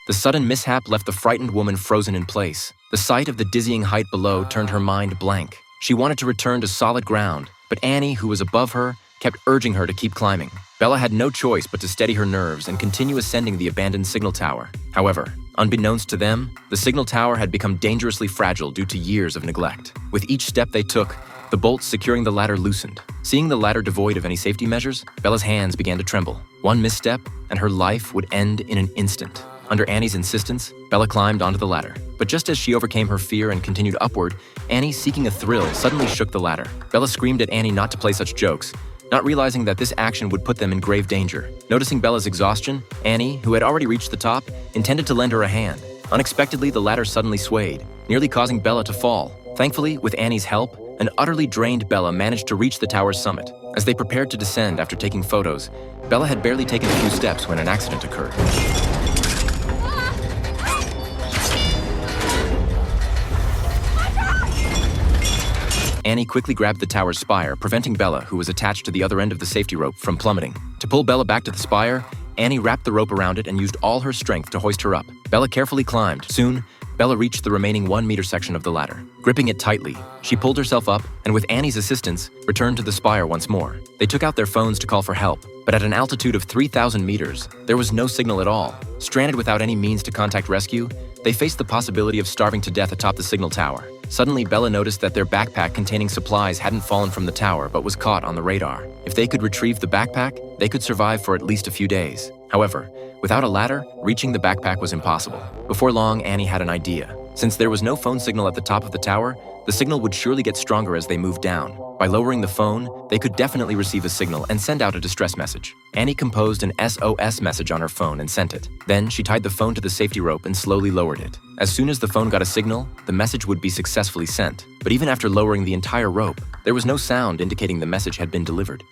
The sudden mishap left the frightened woman frozen in place. The sight of the dizzying height below turned her mind blank. She wanted to return to solid ground, but Annie, who was above her, kept urging her to keep climbing. Bella had no choice but to steady her nerves and continue ascending the abandoned signal tower. However, unbeknownst to them, the signal tower had become dangerously fragile due to years of neglect. With each step they took, the bolts securing the ladder loosened. Seeing the ladder devoid of any safety measures, Bella's hands began to tremble. One misstep, and her life would end in an instant. Under Annie's insistence, Bella climbed onto the ladder. But just as she overcame her fear and continued upward, Annie, seeking a thrill, suddenly shook the ladder. Bella screamed at Annie not to play such jokes, not realizing that this action would put them in grave danger. Noticing Bella's exhaustion, Annie, who had already reached the top, intended to lend her a hand. Unexpectedly, the ladder suddenly swayed, nearly causing Bella to fall. Thankfully, with Annie's help, an utterly drained Bella managed to reach the tower's summit. As they prepared to descend after taking photos, Bella had barely taken a few steps when an accident occurred. Annie quickly grabbed the tower's spire, preventing Bella, who was attached to the other end of the safety rope, from plummeting. To pull Bella back to the spire, Annie wrapped the rope around it and used all her strength to hoist her up. Bella carefully climbed. Soon, Bella reached the remaining 1-meter section of the ladder. Gripping it tightly, she pulled herself up and, with Annie's assistance, returned to the spire once more. They took out their phones to call for help, but at an altitude of 3,000 meters, there was no signal at all. Stranded without any means to contact rescue, they faced the possibility of starving to death atop the signal tower. Suddenly, Bella noticed that their backpack containing supplies hadn't fallen from the tower but was caught on the radar. If they could retrieve the backpack, they could survive for at least a few days. However, without a ladder, reaching the backpack was impossible. Before long, Annie had an idea. Since there was no phone signal at the top of the tower, the signal would surely get stronger as they moved down. By lowering the phone, they could definitely receive a signal and send out a distress message. Annie composed an SOS message on her phone and sent it. Then she tied the phone to the safety rope and slowly lowered it. As soon as the phone got a signal, the message would be successfully sent. But even after lowering the entire rope, there was no sound indicating the message had been delivered.